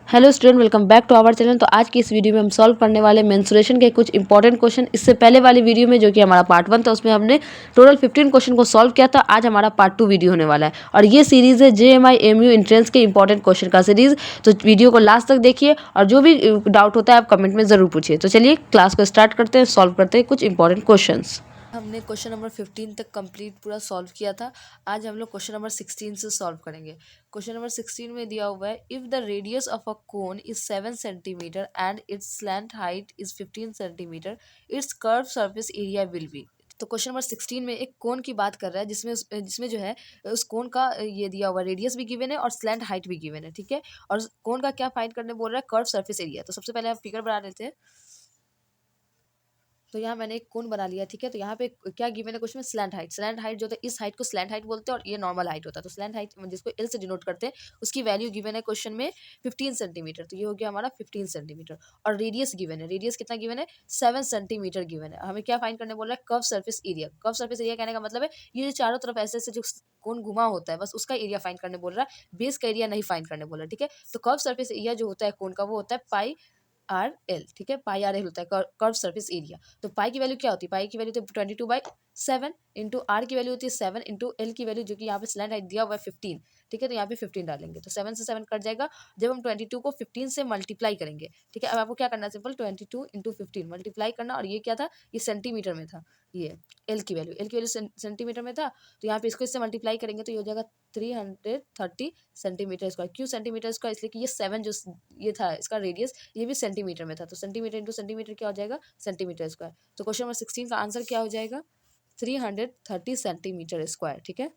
Hello student, welcome back to our channel. तो आज की इस वीडियो में हम सॉल्व करने वाले मेंस्ट्रुएशन के कुछ इंपॉर्टेंट क्वेश्चन। इससे पहले वाली वीडियो में जो कि हमारा पार्ट 1 था उसमें हमने टोटल 15 क्वेश्चन को सॉल्व किया था। आज हमारा पार्ट 2 वीडियो होने वाला है और ये सीरीज है JMI MU एंट्रेंस के इंपॉर्टेंट क्वेश्चन का सीरीज। तो वीडियो को लास्ट तक देखिए और जो भी डाउट होता है आप कमेंट में ज़रूर पूछिए। तो चलिए क्लास को स्टार्ट करते हैं, सॉल्व करते हैं कुछ इंपॉर्टेंट क्वेश्चन। हमने क्वेश्चन नंबर 15 तक कंप्लीट पूरा सॉल्व किया था। आज हम लोग क्वेश्चन नंबर 16 से सॉल्व करेंगे। क्वेश्चन नंबर 16 में दिया हुआ है, if the radius of a cone is 7 centimetre and it's slant height is 15 centimetre, it's curve surface area will be. तो क्वेश्चन नंबर 16 में एक कोन की बात कर रहा है जिसमें जो है उस कोन का ये दिया हुआ रेडियस भी गिवन है और स्लैंट हाइट भी गिवन है, ठीक है। और कोन का क्या फाइंड करने बोल रहा है, कर्व सरफेस एरिया। तो सबसे पहले हम फिगर बना लेते हैं। तो यहाँ मैंने एक कोन बना लिया, ठीक है। तो यहाँ पे क्या गिवन है क्वेश्चन में, स्लैंट हाइट। स्लैंट हाइट जो होता है, इस हाइट को स्लैंट हाइट बोलते हैं और ये नॉर्मल हाइट होता है। तो स्लैंट हाइट जिसको एल से डिनोट करते हैं उसकी वैल्यू गिवन है क्वेश्चन में 15 सेंटीमीटर। तो ये हो गया हमारा 15 सेंटीमीटर। और रेडियस गिवन है, रेडियस कितना गिवन है, 7 सेंटीमीटर गिवन है। हमें क्या फाइंड करने बोल रहा है, curve surface area. Curve surface area कहने का मतलब है ये जो चारों तरफ ऐसे ऐसे जो कोन घुमा होता है बस उसका एरिया फाइंड करने बोल रहा है, बेस का एरिया नहीं फाइंड करने बोल रहा है, ठीक है। तो कर्व सरफेस एरिया जो होता है कोन का वो होता है पाई आर एल, ठीक है। पाई आर एल होता है कर्व सरफेस एरिया। तो पाई की वैल्यू क्या होती है, पाई की वैल्यू तो 22/7 इंटू आर की वैल्यू होती है 7 इंटू एल की वैल्यू जो कि यहाँ पे स्लैंट हाइट दिया हुआ है 15, ठीक है। तो यहाँ पे 15 डालेंगे तो 7 से 7 कट जाएगा। जब हम 22 को 15 से मल्टीप्लाई करेंगे, ठीक है। अब आपको क्या करना है, सिंपल 22 इंटू 15 मल्टीप्लाई करना। और ये क्या था, ये सेंटीमीटर में था। ये एल की वैल्यू सेंटीमीटर में था। तो यहाँ पे इसको इससे मल्टीप्लाई करेंगे तो ये हो जाएगा 330 सेंटीमीटर स्क्वायर। क्यों सेंटीमीटर स्क्वायर, इसलिए कि ये 7 जो ये था इसका रेडियस ये भी सेंटीमीटर में था। तो सेंटीमीटर इंटू सेंटीमीटर क्या हो जाएगा, सेंटीमीटर स्क्वायर। तो क्वेश्चन नंबर 16 का आंसर क्या हो जाएगा, 330 सेंटीमीटर स्क्वायर, ठीक है।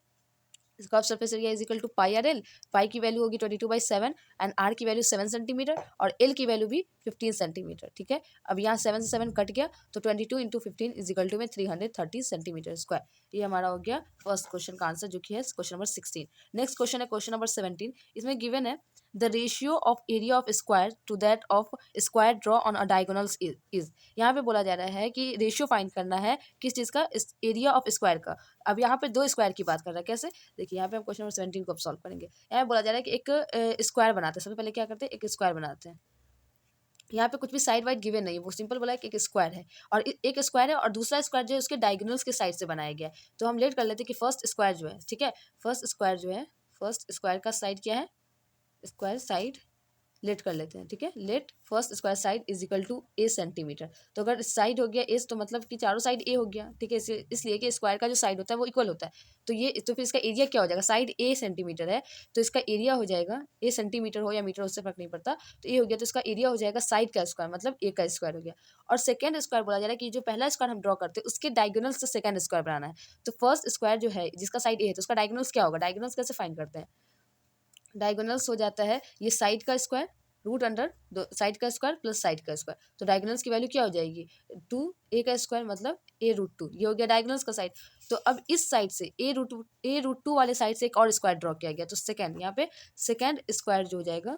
Curve surface area is equal to pi R L. Pi की वैल्यू होगी 22/7 एंड आर की वैल्यू 7 सेंटीमीटर और एल की वैल्यू भी 15 सेंटीमीटर, ठीक है। अब यहाँ 7 से 7 कट गया तो 22 इंटू 15 इज इक्वल टू में 330 सेंटीमीटर स्क्वायर। ये हमारा हो गया फर्स्ट क्वेश्चन का आंसर जो कि है क्वेश्चन नंबर 16। नेक्स्ट क्वेश्चन है क्वेश्चन नंबर 17। इसमें गिवन है the ratio of area of square to that of square draw on a diagonals is. यहाँ पे बोला जा रहा है कि रेशियो फाइंड करना है किस चीज़ का, एरिया ऑफ स्क्वायर का। अब यहाँ पे दो स्क्वायर की बात कर रहा है, कैसे देखिए। यहाँ पे हम क्वेश्चन नंबर 17 को अब सॉल्व करेंगे। यहाँ पे बोला जा रहा है कि एक स्क्वायर बनाते हैं। सबसे पहले क्या करते हैं, एक स्क्वायर बनाते हैं। यहाँ पे कुछ भी साइड वाइड गिवन नहीं है, वो सिंपल बोला है कि एक स्क्वायर है और एक स्क्वायर है और दूसरा स्क्वायर जो है उसके डायगोनल्स के साइड से बनाया गया है। तो हम लेट कर लेते हैं कि फर्स्ट स्क्वायर जो है, ठीक है, फर्स्ट स्क्वायर जो है, फर्स्ट स्क्वायर का साइड क्या है, स्क्वायर साइड लेट कर लेते हैं, ठीक है। Let first square side is equal to a centimetre. तो अगर साइड हो गया एस तो मतलब कि चारों साइड ए हो गया, ठीक है। इसलिए कि स्क्वायर का जो साइड होता है वो इक्वल होता है। तो ये तो फिर इसका एरिया क्या हो जाएगा, साइड ए सेंटीमीटर है तो इसका एरिया हो जाएगा, ए सेंटीमीटर हो या मीटर उससे फर्क नहीं पड़ता। तो ये हो गया तो इसका एरिया हो जाएगा साइड का स्क्वायर, मतलब ए का स्क्वायर हो गया। और सेकंड स्क्वायर बोला जा रहा है कि जो पहला स्क्वायर हम ड्रॉ करते हैं उसके डायगोनल से सेकंड स्क्वायर बनाना है। तो फर्स्ट स्क्वायर जो है जिसका साइड ए है तो उसका डायगोनल्स क्या होगा, डायगोनल्स कैसे फाइंड करते हैं, डायगोनल्स हो जाता है ये साइड का स्क्वायर रूट अंडर दो साइड का स्क्वायर प्लस साइड का स्क्वायर। तो डायगोनल्स की वैल्यू क्या हो जाएगी, 2 का स्क्वायर मतलब a√2, ये हो गया डायगोनल्स का साइड। तो अब इस साइड से a√2 वाले साइड से एक और स्क्वायर ड्रॉ किया गया। तो सेकंड यहाँ पे सेकंड स्क्वायर जो हो जाएगा,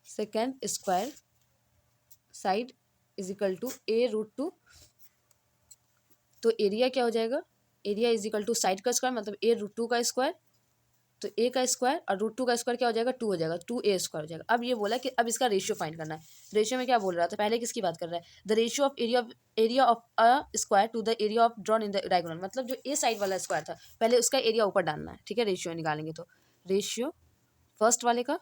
second square side is equal to a√2। तो एरिया क्या हो जाएगा, area is equal to side का स्क्वायर मतलब a√2 का स्क्वायर। तो ए का स्क्वायर और √2 का स्क्वायर क्या हो जाएगा, 2 हो जाएगा, 2a स्क्वायर हो जाएगा। अब ये बोला कि अब इसका रेशियो फाइंड करना है। रेशियो में क्या बोल रहा था, पहले किसकी बात कर रहा है, the ratio of area of a square to the area of drawn in the diagonal. मतलब जो ए साइड वाला स्क्वायर था पहले उसका एरिया ऊपर डालना है, ठीक है। रेशियो निकालेंगे तो रेशियो फर्स्ट वाले का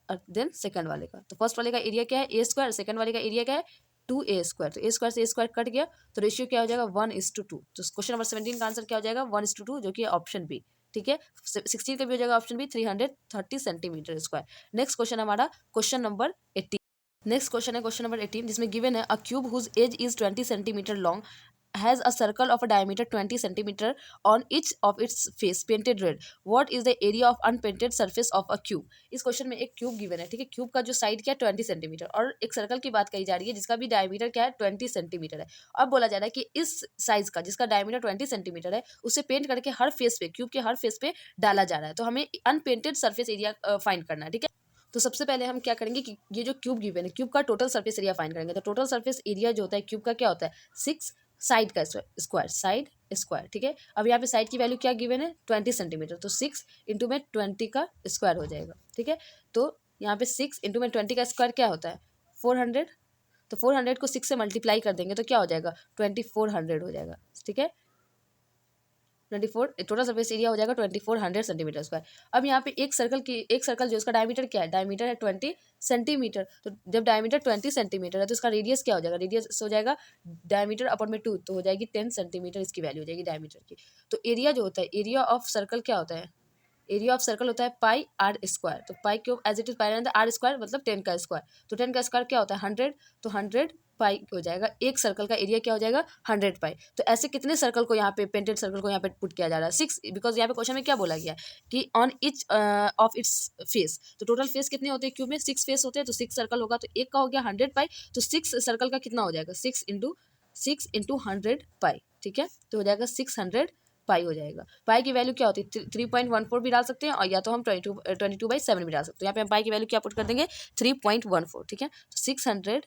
और देन सेकंड वाले का। तो फर्स्ट वाले का एरिया क्या है, ए स्क्वायर, सेकंड वाले का एरिया क्या है, 2a स्क्वायर। तो ए स्क्वायर से ए स्क्वायर कट गया तो रेशियो क्या हो जाएगा, 1:2। तो क्वेश्चन नंबर 17 का आंसर क्या हो जाएगा, 1:2, जो कि ऑप्शन बी, ठीक है। 16 का भी हो जाएगा option B, 330 centimetre square. Next question हमारा क्वेश्चन नंबर 18। नेक्स्ट क्वेश्चन है क्वेश्चन नंबर 18 जिसमें गिवन है a cube whose edge is 20 centimetre long has a circle of a diameter 20 centimeter on each of its face painted red. What is the area of unpainted surface of a cube? इस question में एक cube given है, ठीक है। Cube का जो side क्या है 20 सेंटीमीटर और एक सर्कल की बात कही जा रही है जिसका भी डायमीटर क्या है 20 सेंटीमीटर है। अब बोला जा रहा है कि इस साइज का जिसका डायमीटर 20 सेंटीमीटर है उसे पेंट करके हर फेस पे, क्यूब के हर फेस पे डाला जा रहा है। तो हमें अनपेंटेड सर्फेस एरिया फाइंड करना है, ठीक है। तो सबसे पहले हम क्या करेंगे कि ये जो क्यूब गिवन है क्यूब का टोटल सरफेस एरिया फाइंड करेंगे। तो टोटल सरफेस एरिया जो होता है क्यूब का क्या होता है, 6 साइड का स्क्वायर, साइड स्क्वायर, ठीक है। अब यहाँ पे साइड की वैल्यू क्या गिवन है, 20 सेंटीमीटर। तो 6 इंटू में 20 का स्क्वायर हो जाएगा, ठीक है। तो यहाँ पे 6 इंटू में 20 का स्क्वायर क्या होता है 400, तो 400 को 6 से मल्टीप्लाई कर देंगे तो क्या हो जाएगा 2400 हो जाएगा, ठीक है। 24 टोटल सरफेस एरिया हो जाएगा 2400 सेंटीमीटर स्क्वायर। अब यहाँ पे एक सर्कल जो उसका डायमीटर क्या है, डायमीटर है 20 सेंटीमीटर। तो जब डायमीटर 20 सेंटीमीटर है तो इसका रेडियस क्या हो जाएगा, रेडियस हो जाएगा डायमीटर अपॉन में 2, तो हो जाएगी 10 सेंटीमीटर इसकी वैल्यू हो जाएगी डायमीटर की। तो एरिया जो होता है, एरिया ऑफ सर्कल क्या होता है, एरिया ऑफ सर्कल होता है पाई आर स्क्वायर। तो पाई क्यों as it is pi are square मतलब 10 का स्क्वायर, तो 10 का स्क्वायर क्या होता है 100, तो 100 पाई हो जाएगा। एक सर्कल का एरिया क्या हो जाएगा 100 पाई। तो ऐसे कितने सर्कल को यहाँ पे पेंटेड सर्कल को यहाँ पे पुट किया जा रहा है 6, बिकॉज यहाँ पे क्वेश्चन में क्या बोला गया कि on each of its face, तो टोटल फेस कितने होते हैं क्यूब में 6 फेस होते हैं, तो 6 सर्कल होगा, तो एक का हो गया 100 पाई, तो 6 सर्कल का कितना हो जाएगा 6 इंटू 100 पाई, ठीक है। तो हो जाएगा 600 पाई हो जाएगा। पाई की वैल्यू क्या होती है 3.14 भी डाल सकते हैं, और या तो हम 22/7 भी डाल सकते हैं। यहाँ पे हम पाई की वैल्यू क्या पुट कर देंगे 3.14, ठीक है। तो 600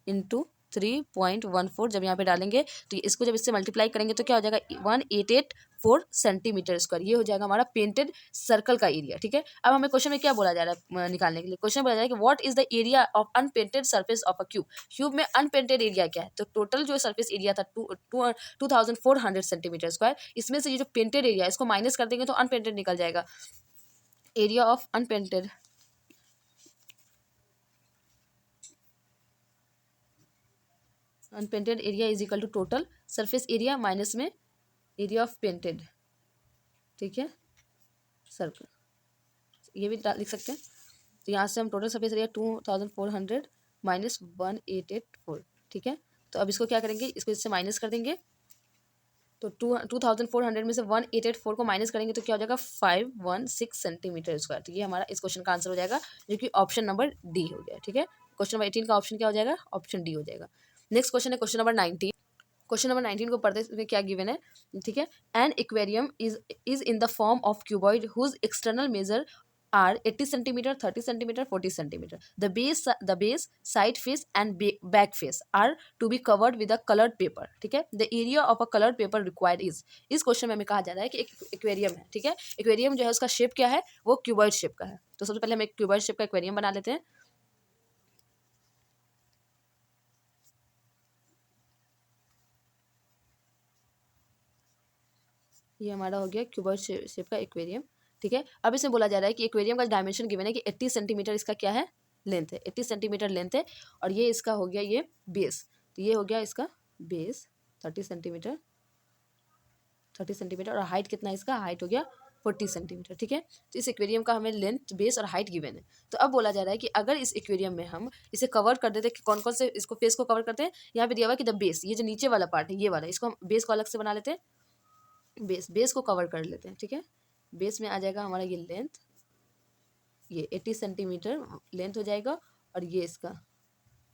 इंटू 3.14 जब यहाँ पे डालेंगे तो इसको जब इससे मल्टीप्लाई करेंगे तो क्या हो जाएगा 1884 सेंटीमीटर स्क्वायर, ये हो जाएगा हमारा पेंटेड सर्कल का एरिया, ठीक है। अब हमें क्वेश्चन में क्या बोला जा रहा है निकालने के लिए, क्वेश्चन बोला जा रहा है कि what is the area of unpainted surface of a cube, cube में अनपेंटेड एरिया क्या है। तो टोटल जो सर्फेस एरिया था 2400 सेंटीमीटर स्क्वायर, इसमें से ये जो पेंटेड एरिया है इसको माइनस कर देंगे तो अनपेंटेड निकल जाएगा। Area of unpainted area is equal to total surface area minus में एरिया ऑफ पेंटेड, ठीक है सर्कल, ये भी लिख सकते हैं। तो यहाँ से हम टोटल सरफेस एरिया 2400 माइनस 1884, ठीक है। तो अब इसको क्या करेंगे, इसको इससे माइनस कर देंगे, तो 2400 में से 1884 को माइनस करेंगे तो क्या हो जाएगा 516 सेंटीमीटर स्क्वायर। तो ये हमारा इस क्वेश्चन का आंसर हो जाएगा, जो कि ऑप्शन नंबर डी हो गया, ठीक है। क्वेश्चन नंबर 18 का ऑप्शन क्या हो जाएगा, ऑप्शन डी हो जाएगा। नेक्स्ट क्वेश्चन है क्वेश्चन नंबर 19। क्वेश्चन नंबर 19 को पढ़ते हुए क्या गिवन है, ठीक है। An aquarium is in the form of cuboid whose external measure are 80 centimeter, 30 centimeter, 40 centimeter. The base, side face and back face are to be covered with a colored paper. ठीक है. The area of a colored paper required is. इस question में हमें कहा जा रहा है कि एक एक्वेरियम है, ठीक है। एक्वेरियम जो है उसका शेप क्या है, वो क्यूबॉइड शेप का है। तो सबसे पहले हम एक क्यूबॉइड शेप का एक्वेरियम बना लेते हैं। ये हमारा हो गया क्यूबॉइड शेप का एक्वेरियम, ठीक है। अब इसमें बोला जा रहा है कि एक्वेरियम का डायमेंशन गिवन है कि 80 सेंटीमीटर इसका क्या है लेंथ है, 80 सेंटीमीटर लेंथ है, और ये इसका हो गया ये बेस, तो ये हो गया इसका बेस 30 सेंटीमीटर, 30 सेंटीमीटर, और हाइट कितना है इसका, हाइट हो गया 40 सेंटीमीटर, ठीक है। तो इस एक्वेरियम का हमें लेंथ, बेस और हाइट गिवन है। तो अब बोला जा रहा है कि अगर इस एक्वेरियम में हम इसे कवर कर देते, कौन कौन से इसको फेस को कवर करते हैं, यहाँ पे दिया हुआ है कि द बेस, ये जो नीचे वाला पार्ट है ये वाला, इसको हम बेस को अलग से बना लेते हैं, बेस को कवर कर लेते हैं, ठीक है। बेस में आ जाएगा हमारा ये लेंथ, ये 80 सेंटीमीटर लेंथ हो जाएगा, और ये इसका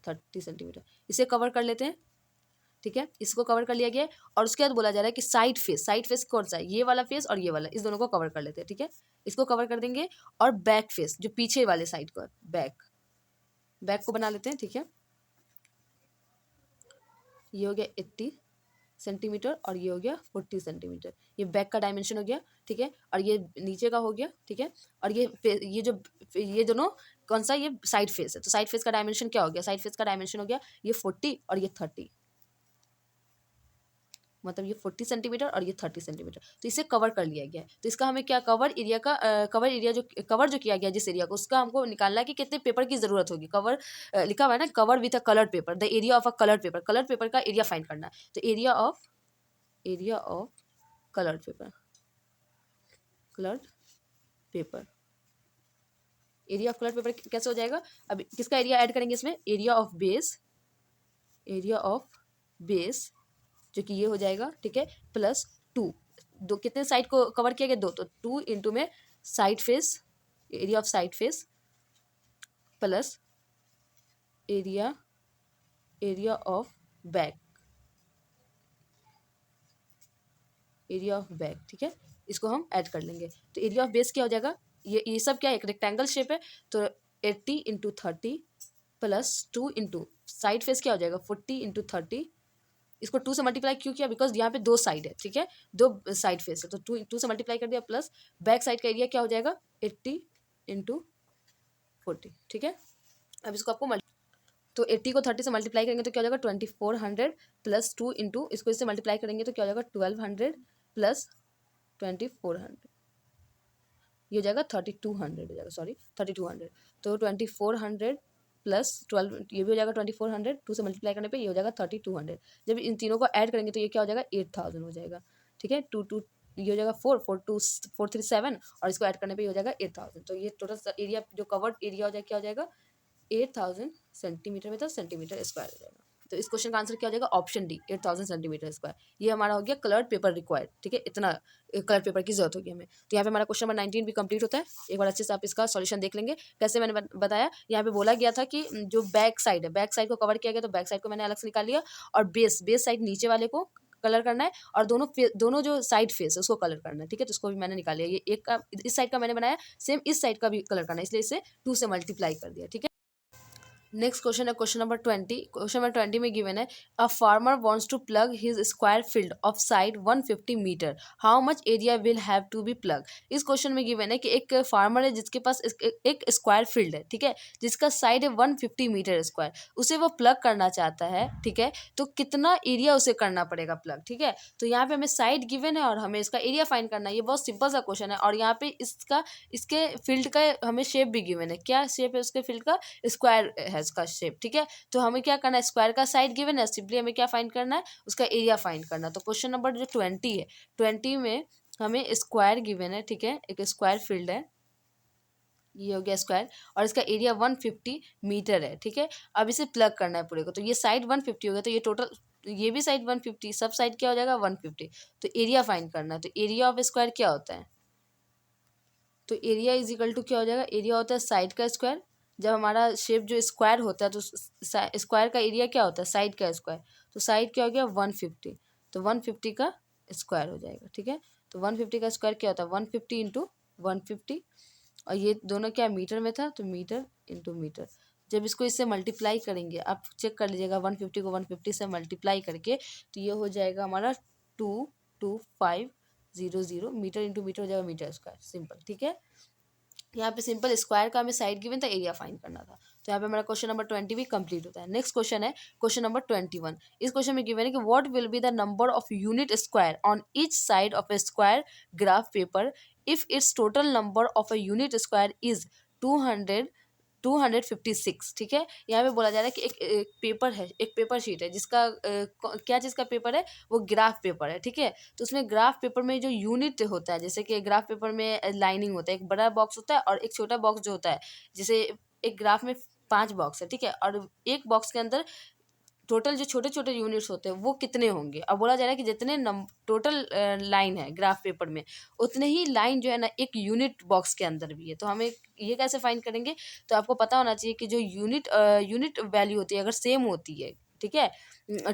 30 सेंटीमीटर, इसे कवर कर लेते हैं, ठीक है। इसको कवर कर लिया गया है, और उसके बाद बोला जा रहा है कि साइड फेस कौन सा है, ये वाला फेस और ये वाला, इस दोनों को कवर कर लेते हैं, ठीक है। इसको कवर कर देंगे, और बैक फेस जो पीछे वाले साइड को, बैक को बना लेते हैं, ठीक है। ये हो गया 80 सेंटीमीटर और ये हो गया 40 सेंटीमीटर, ये बैक का डायमेंशन हो गया, ठीक है। और ये नीचे का हो गया, ठीक है। और ये दोनों कौन सा, ये साइड फेस है, तो साइड फेस का डायमेंशन क्या हो गया, साइड फेस का डायमेंशन हो गया ये 40 और ये 30, मतलब ये 40 सेंटीमीटर और ये 30 सेंटीमीटर, तो इसे कवर कर लिया गया है। तो इसका हमें क्या कवर एरिया जो किया गया जिस एरिया को, उसका हमको निकालना है कि कितने पेपर की जरूरत होगी। कवर लिखा हुआ है ना, cover with a coloured paper, the area of a coloured paper का एरिया फाइंड करना है। तो area of coloured paper area of coloured paper कैसे हो जाएगा, अब किसका एरिया ऐड करेंगे इसमें, एरिया ऑफ बेस जो कि ये हो जाएगा, ठीक है, प्लस 2, दो कितने साइड को कवर किया गया 2, तो 2 इंटू में side face, area of side face plus area of back, ठीक है। इसको हम ऐड कर लेंगे, तो एरिया ऑफ बेस क्या हो जाएगा, ये सब क्या है, एक रेक्टेंगल शेप है, तो 80 into 30 plus 2 into side face क्या हो जाएगा 40 इंटू 30, इसको 2 से मल्टीप्लाई क्यों किया, बिकॉज यहाँ पे 2 साइड है, ठीक है, 2 साइड फेस है, तो 2 से मल्टीप्लाई कर दिया, प्लस बैक साइड का एरिया क्या हो जाएगा 80 इंटू 40, ठीक है। अब इसको आपको तो 80 को 30 से मल्टीप्लाई करेंगे तो क्या हो जाएगा 2400 प्लस 2 इंटू इसको इससे मल्टीप्लाई करेंगे तो क्या हो जाएगा 1200 प्लस 2400, ये हो जाएगा 3200 हो जाएगा, सॉरी 3200। तो 2400 प्लस 12 ये भी हो जाएगा 2400, 2 से मल्टीप्लाई करने पे ये हो जाएगा 3200। जब इन तीनों को ऐड करेंगे तो ये क्या हो जाएगा 8000 हो जाएगा, ठीक है। 2 ये हो जाएगा 4 4 2 4 3 7 और इसको ऐड करने पे ये हो जाएगा 8000। तो ये टोटल एरिया जो कवर्ड एरिया हो जाएगा क्या हो जाएगा 8000 सेंटीमीटर में, तो सेंटीमीटर स्क्वायर हो जाएगा। तो इस क्वेश्चन का आंसर क्या हो जाएगा ऑप्शन डी 8000 सेंटीमीटर स्क्वायर। ये हमारा हो गया कलर्ड पेपर रिक्वायर्ड, ठीक है, इतना कलर पेपर की जरूरत होगी हमें। तो यहाँ पे हमारा क्वेश्चन नंबर 19 भी कंप्लीट होता है। एक बार अच्छे से आप इसका सॉल्यूशन देख लेंगे। कैसे मैंने बताया, यहाँ पे बोला गया था कि जो बैक साइड है, बैक साइड को कवर किया गया, तो बैक साइड को मैंने अलग से निकाल लिया और बेस साइड नीचे वाले को कलर करना है और दोनों जो साइड फेस है उसको कलर करना है, ठीक है। तो उसको भी मैंने निकाल लिया। ये एक का इस साइड का मैंने बनाया, सेम इस साइड का भी कलर करना है, इसलिए इसे 2 से मल्टीप्लाई कर दिया, ठीक है। नेक्स्ट क्वेश्चन है क्वेश्चन नंबर 20। क्वेश्चन नंबर 20 में गिवन है a farmer wants to plug his square field of side 150 metre, how much area will have to be plug. इस क्वेश्चन में गिवन है कि एक फार्मर है जिसके पास एक स्क्वायर फील्ड है, ठीक है, जिसका साइड है 150 मीटर स्क्वायर, उसे वो प्लग करना चाहता है, ठीक है। तो कितना एरिया उसे करना पड़ेगा प्लग, ठीक है। तो यहाँ पे हमें साइड गिवन है और हमें इसका एरिया फाइंड करना है। ये बहुत सिंपल सा क्वेश्चन है और यहाँ पे इसके फील्ड का हमें शेप भी गिवन है। क्या शेप है उसके फील्ड का, स्क्वायर है इसका शेप, ठीक है। तो हमें क्या करना है, स्क्वायर का साइड गिवन है, सिंपली हमें क्या फाइंड करना है, उसका एरिया फाइंड करना। तो क्वेश्चन नंबर जो 20 है, 20 में हमें स्क्वायर गिवन है, ठीक है, एक स्क्वायर फील्ड है, ये हो गया स्क्वायर और इसका एरिया 150 मीटर है, ठीक है। अब इसे प्लग करना है पूरे को, तो ये साइड 150 हो गया, तो ये टोटल ये भी साइड 150, सब साइड क्या हो जाएगा 150। तो एरिया फाइंड करना है, तो एरिया ऑफ स्क्वायर क्या होता है, तो एरिया इज इक्वल टू क्या हो जाएगा, एरिया होता है साइड का स्क्वायर। जब हमारा शेप जो स्क्वायर होता है तो स्क्वायर का एरिया क्या होता है साइड का स्क्वायर, तो साइड क्या हो गया 150, तो 150 का स्क्वायर हो जाएगा, ठीक है। तो 150 का स्क्वायर क्या होता है 150 इंटू 150 और ये दोनों क्या मीटर में था, तो मीटर इंटू मीटर। जब इसको इससे मल्टीप्लाई करेंगे, आप चेक कर लीजिएगा 150 को 150 से मल्टीप्लाई करके, तो ये हो जाएगा हमारा 22500 मीटर इंटू मीटर हो जाएगा मीटर स्क्वायर, सिंपल, ठीक है। यहाँ पे सिंपल स्क्वायर का हमें साइड गिवन था, एरिया फाइंड करना था। तो यहाँ पे हमारा क्वेश्चन नंबर 20 भी कंप्लीट होता है। नेक्स्ट क्वेश्चन है क्वेश्चन नंबर 21। इस क्वेश्चन में गिवन है कि what will be the number of unit square on each side of A square graph paper if it's total number of a unit square is 256, ठीक है। यहाँ पे बोला जा रहा है कि एक पेपर है, एक पेपर शीट है जिसका क्या चीज़ का पेपर है, वो ग्राफ पेपर है, ठीक है। तो उसमें ग्राफ पेपर में जो यूनिट होता है, जैसे कि ग्राफ पेपर में लाइनिंग होता है, एक बड़ा बॉक्स होता है और एक छोटा बॉक्स जो होता है, जैसे एक ग्राफ में 5 बॉक्स है, ठीक है, और एक बॉक्स के अंदर टोटल जो छोटे छोटे यूनिट्स होते हैं वो कितने होंगे। अब बोला जा रहा है कि जितने टोटल लाइन है ग्राफ पेपर में, उतने ही लाइन जो है ना एक यूनिट बॉक्स के अंदर भी है। तो हमें ये कैसे फाइंड करेंगे, तो आपको पता होना चाहिए कि जो यूनिट वैल्यू होती है अगर सेम होती है, ठीक है,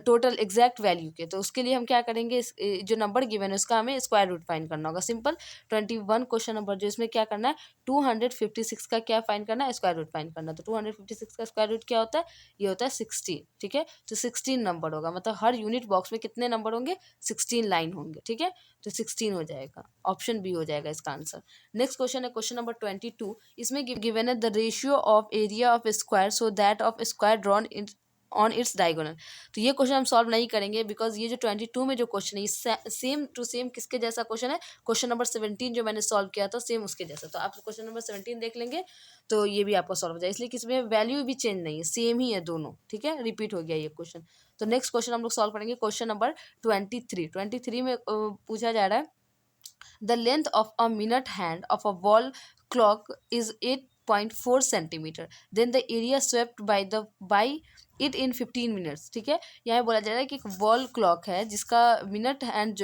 टोटल एग्जैक्ट वैल्यू के, तो उसके लिए हम क्या करेंगे, जो नंबर गिवन है उसका हमें स्क्वायर रूट फाइंड करना होगा। सिंपल 21 क्वेश्चन नंबर जो इसमें क्या करना है 256 का क्या फाइंड करना है, स्क्वायर रूट फाइंड करना। तो 256 का स्क्वायर रूट क्या होता है, ये होता है 16, ठीक है। तो 16 नंबर होगा, मतलब हर यूनिट बॉक्स में कितने नंबर होंगे 16 लाइन होंगे, ठीक है। तो 16 हो जाएगा, ऑप्शन बी हो जाएगा इसका आंसर। नेक्स्ट क्वेश्चन है क्वेश्चन नंबर 22। इसमें गिवन है the ratio of area of square so that of square drawn on its diagonal. तो ये क्वेश्चन हम सॉल्व नहीं करेंगे बिकॉज ये जो 22 में जो क्वेश्चन है ये सेम टू सेम किसके जैसा क्वेश्चन है, क्वेश्चन नंबर 17 जो मैंने सॉल्व किया था सेम उसके जैसा। तो आप क्वेश्चन नंबर 17 देख लेंगे तो ये भी आपको सॉल्व हो जाए, इसलिए किसमें वैल्यू भी चेंज नहीं है, सेम ही है दोनों, ठीक है, रिपीट हो गया ये क्वेश्चन। तो नेक्स्ट क्वेश्चन हम लोग सॉल्व करेंगे क्वेश्चन नंबर 23 में पूछा जा रहा है the length of a minute hand of a wall clock is 8.4 centimetre then the area swept by it in 15 minutes, ठीक है। यहाँ बोला जा रहा है कि एक वॉल क्लॉक है जिसका मिनट हैंड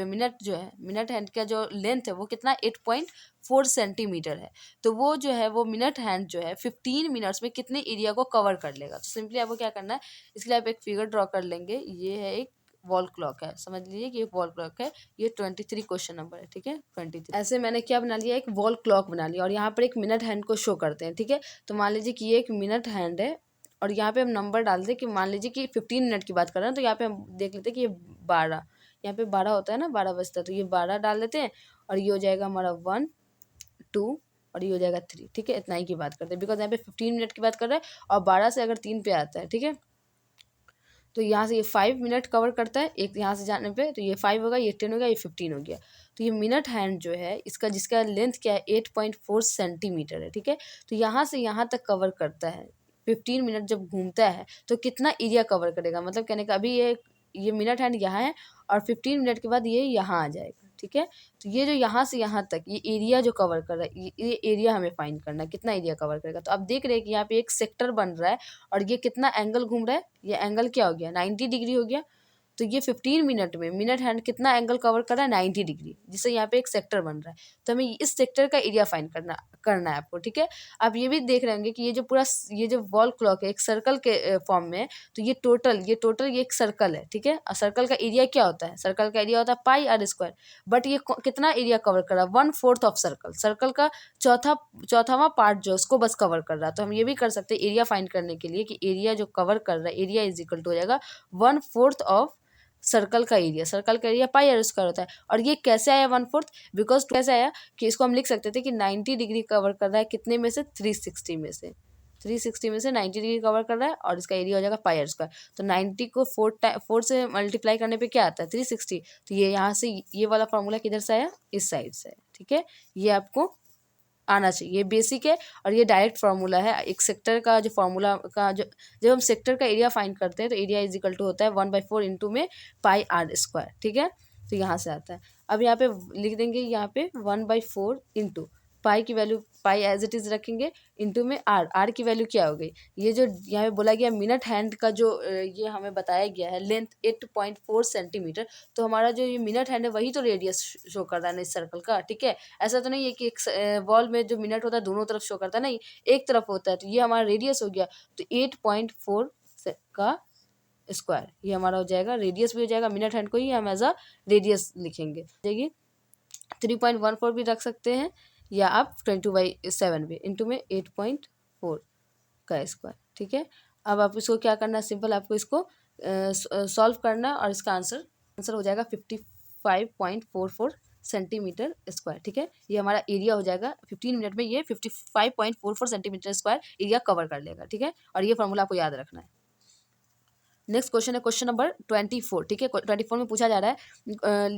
का जो लेंथ है वो कितना 8.4 सेंटीमीटर है। तो वो जो है वो मिनट हैंड जो है 15 मिनट्स में कितने एरिया को कवर कर लेगा। तो सिंपली आपको क्या करना है, इसके लिए आप एक फिगर ड्रॉ कर लेंगे। ये है एक वॉल क्लॉक है, समझ लीजिए कि एक वॉल क्लॉक है। ये 23 क्वेश्चन नंबर है, ठीक है 23। ऐसे मैंने क्या बना लिया, एक वॉल क्लॉक बना लिया और यहाँ पर एक मिनट हैंड को शो करते हैं, ठीक है। तो मान लीजिए कि ये एक मिनट हैंड है और यहाँ पे हम नंबर डाल दें कि मान लीजिए कि 15 मिनट की बात कर रहे हैं, तो यहाँ पे हम देख लेते हैं कि ये 12, यहाँ पे 12 होता है ना, 12 बजता है, तो ये 12 डाल देते हैं और ये हो जाएगा हमारा 1 2 और ये हो जाएगा 3, ठीक है। इतना ही की बात करते हैं, बिकॉज यहाँ पे 15 मिनट की बात कर रहे हैं और 12 से अगर 3 पे आता है, ठीक है, तो यहाँ से ये 5 मिनट कवर करता है एक यहाँ से जाने पे, तो ये 5 होगा, ये 10 होगा, ये 15 हो गया। तो ये मिनट हैंड जो है इसका, जिसका लेंथ क्या है 8.4 सेंटीमीटर है, ठीक है। तो यहाँ से यहाँ तक कवर करता है 15 मिनट जब घूमता है, तो कितना एरिया कवर करेगा, मतलब कहने का अभी ये मिनट हैंड यहाँ है और 15 मिनट के बाद ये यहाँ आ जाएगा, ठीक है। तो ये जो यहाँ से यहाँ तक ये एरिया जो कवर कर रहा है, ये एरिया हमें फाइंड करना है, कितना एरिया कवर करेगा। तो अब देख रहे हैं कि यहाँ पे एक सेक्टर बन रहा है और ये कितना एंगल घूम रहा है, ये एंगल क्या हो गया 90 डिग्री हो गया। तो ये 15 मिनट में मिनट हैंड कितना एंगल कवर कर रहा है 90 डिग्री, जिससे यहाँ पे एक सेक्टर बन रहा है। तो हमें इस सेक्टर का एरिया फाइंड करना है आपको, ठीक है। आप ये भी देख रहे होंगे कि ये जो वॉल क्लॉक है एक सर्कल के फॉर्म में है, तो ये टोटल ये एक सर्कल है, ठीक है। और सर्कल का एरिया क्या होता है, सर्कल का एरिया होता है पाई आर स्क्वायर। बट ये कितना एरिया कवर कर रहा है 1/4 ऑफ सर्कल का चौथावां पार्ट जो उसको बस कवर कर रहा है। तो हम ये भी कर सकते हैं एरिया फाइंड करने के लिए कि एरिया जो कवर कर रहा है एरिया इज इक्वल टू हो जाएगा 1/4 ऑफ सर्कल का एरिया पाई आर स्क्वायर होता है। और ये कैसे आया 1/4, बिकॉज कैसे आया कि इसको हम लिख सकते थे कि 90 डिग्री कवर कर रहा है कितने में से 360 में से 90 डिग्री कवर कर रहा है और इसका एरिया हो जाएगा पाई आर स्क्वायर। तो 90 को 4 से मल्टीप्लाई करने पे क्या आता है 360। तो ये यहाँ से ये वाला फॉर्मूला किधर से आया, इस साइड से, ठीक है। ये आपको आना चाहिए, ये बेसिक है और ये डायरेक्ट फार्मूला है एक सेक्टर का। जो फार्मूला का जब हम सेक्टर का एरिया फाइंड करते हैं तो एरिया इज इक्वल टू होता है 1/4 इंटू में पाई आर स्क्वायर, ठीक है। तो यहाँ से आता है। अब यहाँ पे लिख देंगे यहाँ पे 1/4 इंटू पाई की value pi as it is रखेंगे, इंटू में आर की वैल्यू क्या हो गई, ये जो यहाँ पे बोला गया मिनट हैंड का जो ये हमें बताया गया है लेंथ 8.4 सेंटीमीटर। तो हमारा जो ये मिनट हैंड है वही तो रेडियस शो कर रहा है ना इस सर्कल का, ठीक है। ऐसा तो नहीं है कि एक वॉल में जो मिनट होता है दोनों तरफ शो करता है, नहीं एक तरफ होता है। तो ये हमारा रेडियस हो गया, तो 8.4 का स्क्वायर ये हमारा हो जाएगा, रेडियस भी हो जाएगा, मिनट हैंड को ही हम एज अ रेडियस लिखेंगे। देखिए 3.14 भी रख सकते हैं या आप 22/7 भी इंटू में 8.4 का स्क्वायर, ठीक है। अब आप इसको क्या करना है, सिंपल आपको इसको सॉल्व करना है और इसका आंसर हो जाएगा 55.44 सेंटीमीटर स्क्वायर, ठीक है। ये हमारा एरिया हो जाएगा 15 मिनट में, ये 55.44 सेंटीमीटर स्क्वायर एरिया कवर कर लेगा, ठीक है। और ये फॉर्मूला आपको याद रखना है। नेक्स्ट क्वेश्चन है क्वेश्चन नंबर 24, ठीक है। 24 में पूछा जा रहा है,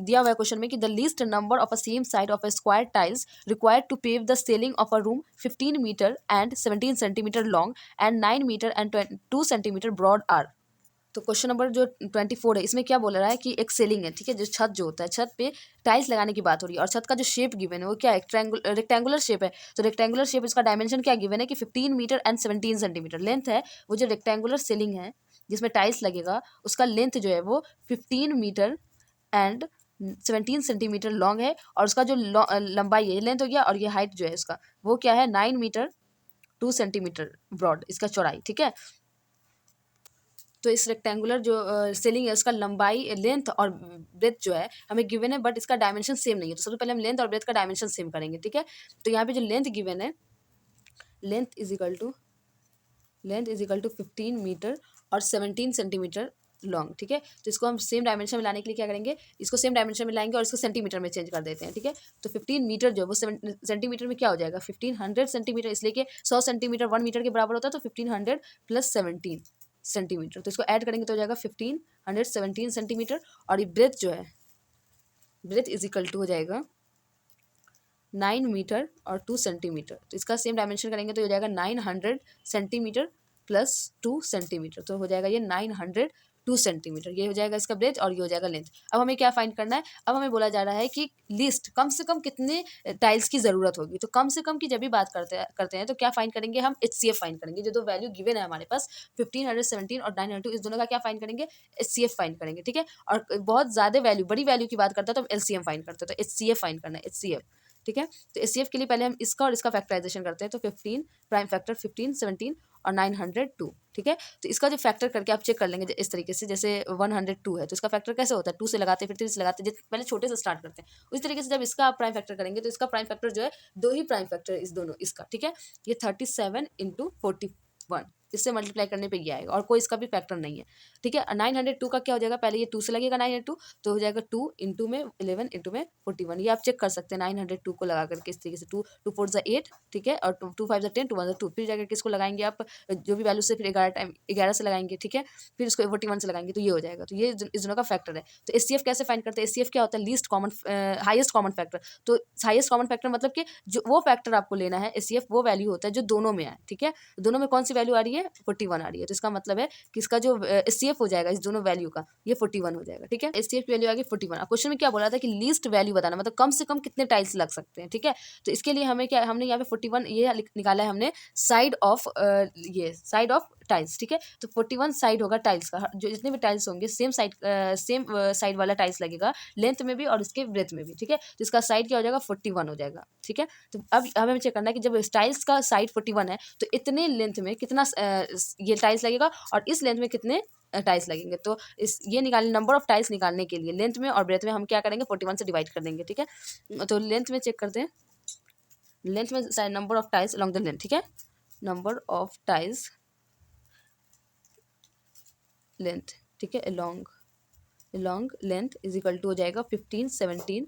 दिया हुआ है क्वेश्चन में कि the least number of a same side of a square tiles required to pave the ceiling of a room 15 metre and 17 centimetre long and 9 metre and 2 centimetre broad are. तो क्वेश्चन नंबर जो 24 है इसमें क्या बोल रहा है कि एक सीलिंग है, ठीक है, जो छत जो होता है छत पे टाइल्स लगाने की बात हो रही है और छत का जो शेप गिवन है वो क्या है, रेक्टेंगुलर शेप है। तो रेक्टेंगुलर शेप इसका डायमेंशन क्या गिवन है कि 15 मीटर एंड 17 सेंटीमीटर लेंथ है। वो जो रेक्टेंगुलर सीलिंग है जिसमें टाइल्स लगेगा उसका लेंथ जो है वो 15 मीटर एंड 17 सेंटीमीटर लॉन्ग है और उसका जो लंबाई है लेंथ हो गया और ये हाइट जो है उसका वो क्या है 9 मीटर 2 सेंटीमीटर ब्रॉड इसका चौड़ाई, ठीक है। तो इस रेक्टेंगुलर जो सीलिंग है उसका लंबाई लेंथ और ब्रेथ जो है हमें गिवन है, बट इसका डायमेंशन सेम नहीं है। तो सबसे पहले हम लेंथ और ब्रेथ का डायमेंशन सेम करेंगे, ठीक है। तो यहाँ पे जो लेंथ गिवन है length is equal to 15 metre और 17 सेंटीमीटर लॉन्ग, ठीक है। तो इसको हम सेम डायमेंशन में लाने के लिए क्या करेंगे, इसको सेम डायमेंशन में लाएंगे और इसको सेंटीमीटर में चेंज कर देते हैं, ठीक है। तो 15 मीटर जो है वो सेंटीमीटर में क्या हो जाएगा 1500 सेंटीमीटर, इसलिए कि 100 सेंटीमीटर 1 मीटर के बराबर होता है। तो 1500 प्लस 17 सेंटीमीटर, तो इसको ऐड करेंगे तो हो जाएगा 1517 सेंटीमीटर। और ये ब्रेथ जो है ब्रेथ इज इक्वल टू हो जाएगा 9 मीटर और 2 सेंटीमीटर। तो इसका सेम डायमेंशन करेंगे तो हो जाएगा 900 सेंटीमीटर प्लस 2 सेंटीमीटर, तो हो जाएगा ये 902 सेंटीमीटर। ये हो जाएगा इसका ब्रेथ और ये हो जाएगा लेंथ। अब हमें क्या फाइंड करना है, अब हमें बोला जा रहा है कि लिस्ट कम से कम कितने टाइल्स की ज़रूरत होगी। तो कम से कम की जब भी बात करते हैं तो क्या फाइंड करेंगे हम, HCF फाइंड करेंगे। जो दो वैल्यू गिवन है हमारे पास 1517 और 902, इस दोनों का क्या फाइंड करेंगे, HCF फाइंड करेंगे, ठीक है। और बहुत ज़्यादा वैल्यू बड़ी वैल्यू की बात करता है तो हम LCM फाइंड करते हैं, तो HCF फाइंड करना है, HCF, ठीक है। तो HCF के लिए पहले हम इसका और इसका फैक्टराइजेशन करते हैं। तो 15 प्राइम फैक्टर 15 17 और 902, ठीक है। तो इसका जो फैक्टर करके आप चेक कर लेंगे इस तरीके से, जैसे 102 है तो इसका फैक्टर कैसे होता है 2 से लगाते हैं फिर 3 से लगाते हैं, पहले छोटे से स्टार्ट करते हैं। उस तरीके से जब इसका आप प्राइम फैक्टर करेंगे तो इसका प्राइम फैक्टर जो है 2 ही प्राइम फैक्टर इस दोनों इसका, ठीक है। ये 37 × 41 किससे मल्टीप्लाई करने पे ये आएगा, और कोई इसका भी फैक्टर नहीं है, ठीक है। 902 का क्या हो जाएगा, पहले ये 2 से लगेगा 902, तो हो जाएगा 2 इंटू में 11 इंटू में 41। ये आप चेक कर सकते हैं 902 को लगा करके इस तरीके से, 2 4 ज़ा 8, ठीक है, और 2 5 ज़ा 10, 2 1 ज़ा 2, फिर जाकर किसको लगाएंगे आप, जो भी वैल्यू से फिर 11 से लगाएंगे, ठीक है, फिर इसको 41 से लगाएंगे, तो ये हो जाएगा। तो ये इस दोनों का फैक्टर है। तो एचसीएफ कैसे फाइंड करते हैं, एचसीएफ क्या होता है, least common highest common factor. तो हाईएस्ट कॉमन फैक्टर मतलब कि जो वो फैक्टर आपको लेना है, एचसीएफ वो वैल्यू होता है जो दोनों में है, ठीक है। दोनों में कौन सी वैल्यू आ रही है, 41 आ रही है, तो इसका मतलब है कि इसका जो एचसीएफ हो जाएगा इस दोनों वैल्यू का, ये 41 हो जाएगा, ठीक है। एचसीएफ की वैल्यू आ गई 41। अब क्वेश्चन में क्या बोला था कि लीस्ट वैल्यू बताना, मतलब कम से कम कितने टाइल्स लग सकते हैं, ठीक है। तो इसके लिए हमें क्या, हमने यहाँ पे 41 ये निकाला है हमने साइड ऑफ ये साइड ऑफ टाइल्स, ठीक है। तो 41 साइड होगा टाइल्स का, जो जितने भी टाइल्स होंगे सेम साइड वाला टाइल्स लगेगा, लेंथ में भी और इसके ब्रेथ में भी, ठीक है। तो इसका साइड क्या हो जाएगा, 41 हो जाएगा, ठीक है। तो अब हमें चेक करना है कि जब टाइल्स का साइड 41 है तो इतने लेंथ में कितना ये टाइल्स लगेगा और इस लेंथ में कितने टाइल्स लगेंगे। तो इस ये निकालने, नंबर ऑफ टाइल्स निकालने के लिए लेंथ में और ब्रेथ में हम क्या करेंगे, 41 से डिवाइड कर देंगे, ठीक है। तो लेंथ में चेक करते हैं, लेंथ में number of tiles along the length, ठीक है, नंबर ऑफ टाइल्स लेंथ, ठीक है, along length is equal to हो जाएगा 15 17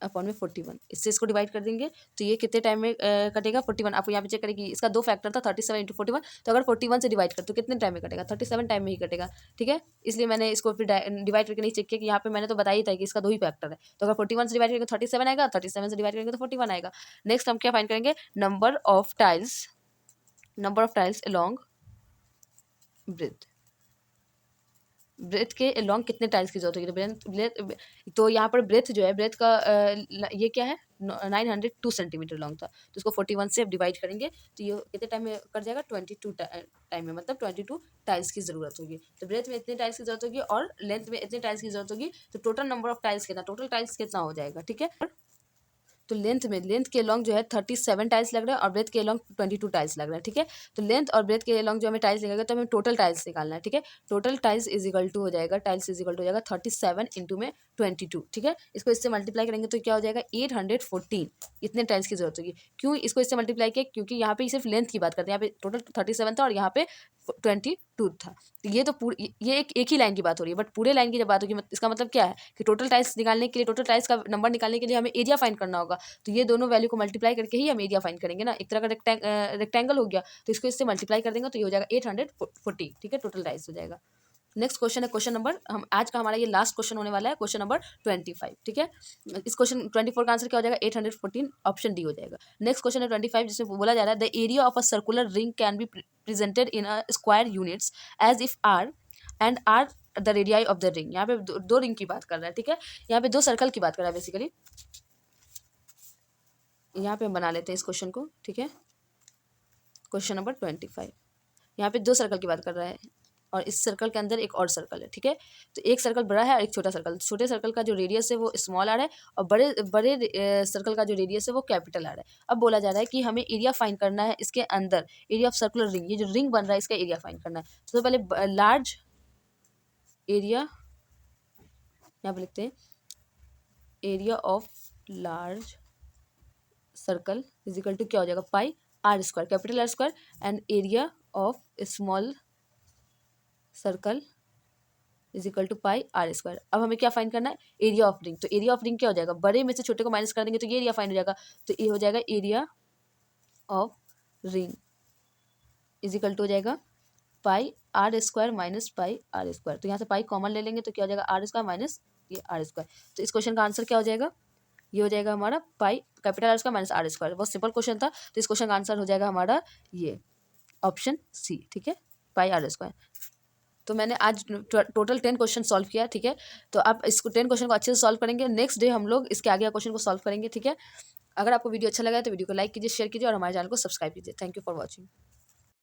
अपॉन में 41। इससे इसको डिवाइड कर देंगे तो ये कितने टाइम में कटेगा, 41। आपको यहाँ पे चेक करेंगे इसका 2 फैक्टर था 37 इंटू 41, तो अगर 41 से डिवाइड कर तो कितने टाइम में कटेगा, 37 टाइम में ही कटेगा, ठीक है। इसलिए मैंने इसको फिर डिवाइड करके नहीं चेक किया कि यहाँ पे मैंने तो बताया ही था कि इसका 2 ही फैक्टर है, तो अगर 41 से डिवाइड करेंगे तो 37 आएगा, 37 से डिवाइड करेंगे तो 41 आएगा। नेक्स्ट हम क्या फाइंड करेंगे, number of tiles along breadth, breadth के लॉन्ग कितने टाइल्स की जरूरत होगी, तो ब्रेथ तो यहाँ पर ब्रेथ जो है, ब्रेथ का ये क्या है 902 सेंटीमीटर लॉन्ग था, तो इसको 41 से अब डिवाइड करेंगे तो ये कितने टाइम में कर जाएगा, 22 टाइम में, मतलब 22 टाइल्स की जरूरत होगी। तो ब्रेथ में इतने टाइल्स की जरूरत होगी और लेंथ में इतने टाइल्स की जरूरत होगी, तो टोटल नंबर ऑफ टाइल्स कितना, टोटल टाइल्स कितना हो जाएगा, ठीक है। तो लेंथ के लॉन्ग जो है 37 टाइल्स लग रहा है और ब्रेथ के लॉन्ग 22 टाइल्स लग रहा है, ठीक है। तो लेंथ और ब्रेथ के लॉन्ग जो हमें टाइल्स लगेगा तो हमें टोटल टाइल्स निकालना है, ठीक है। Total tiles is equal to हो जाएगा, टाइल्स इज इक्वल टू हो जाएगा 37 इंटू में 22, ठीक है। इसको इससे मल्टीप्लाई करेंगे तो क्या हो जाएगा 814, इतने टाइल्स की जरूरत होगी। क्यों इसको इससे मल्टीप्लाई किया, क्योंकि यहाँ पे सिर्फ लेंथ की बात करते हैं, यहाँ पे टोटल 37 था और यहाँ पे 22 था, तो ये तो ये एक ही लाइन की बात हो रही है, बट पूरे लाइन की जब बात होगी इसका मतलब क्या है कि टोटल टाइल्स निकालने के लिए, टोटल टाइल्स का नंबर निकालने के लिए हमें एरिया फाइंड करना होगा। तो ये दोनों वैल्यू को मल्टीप्लाई करके ही हम एरिया फाइंड करेंगे ना, एक तरह का रेक्टेंगल हो गया, तो इसको इससे मल्टीप्लाई कर देंगे तो ये हो जाएगा 840, ठीक है, टोटल टाइल्स हो जाएगा। नेक्स्ट क्वेश्चन है क्वेश्चन नंबर, हम आज का हमारा ये लास्ट क्वेश्चन होने वाला है, क्वेश्चन नंबर 25, ठीक है। इस क्वेश्चन 24 का आंसर क्या हो जाएगा, 814, ऑप्शन डी हो जाएगा। नेक्स्ट क्वेश्चन है 25, जिसमें बोला जा रहा है the area of a circular ring can be presented in a square units as if R and R the radii of the ring. यहाँ पे दो रिंग की बात कर रहा है, ठीक है, यहाँ पे 2 सर्कल की बात कर रहा है बेसिकली। यहाँ पे हम बना लेते हैं इस क्वेश्चन को, ठीक है। क्वेश्चन नंबर 25, यहाँ पे 2 सर्कल की बात कर रहा है और इस सर्कल के अंदर एक और सर्कल है, ठीक है। तो एक सर्कल बड़ा है और एक छोटा सर्कल, छोटे सर्कल का जो रेडियस है वो स्मॉल आ रहा है और बड़े सर्कल का जो रेडियस है वो कैपिटल आ रहा है। अब बोला जा रहा है कि हमें एरिया फाइंड करना है इसके अंदर, एरिया ऑफ सर्कुलर रिंग, ये जो रिंग बन रहा है इसका एरिया फाइंड करना है। सबसे पहले लार्ज एरिया, यहाँ पे लिखते हैं area of large circle is equal to क्या हो जाएगा, pi are square, capital R square, and area of small circle is equal to pi are square. अब हमें क्या फाइंड करना है, एरिया ऑफ रिंग। तो एरिया ऑफ रिंग क्या हो जाएगा, बड़े में से छोटे को माइनस कर देंगे तो ये एरिया फाइंड हो जाएगा, तो ये हो जाएगा area of ring is equal to हो जाएगा pi are square minus pi are square. तो यहाँ से पाई कॉमन ले लेंगे तो क्या हो जाएगा, आर स्क्वायर माइनस ये आर स्क्वायर। तो इस क्वेश्चन का आंसर क्या हो जाएगा, ये हो जाएगा हमारा pi capital R square minus R square. बहुत सिंपल क्वेश्चन था, तो इस क्वेश्चन का आंसर हो जाएगा हमारा ये ऑप्शन सी, ठीक है, पाई आर स्क्वायर। तो मैंने आज टोटल 10 क्वेश्चन सॉल्व किया, ठीक है। तो आप इसको 10 क्वेश्चन को अच्छे से सॉल्व करेंगे, नेक्स्ट डे हम लोग इसके आगे क्वेश्चन को सॉल्व करेंगे, ठीक है। अगर आपको वीडियो अच्छा लगा है तो वीडियो को लाइक कीजिए, शेयर कीजिए और हमारे चैनल को सब्सक्राइब कीजिए। Thank you for watching.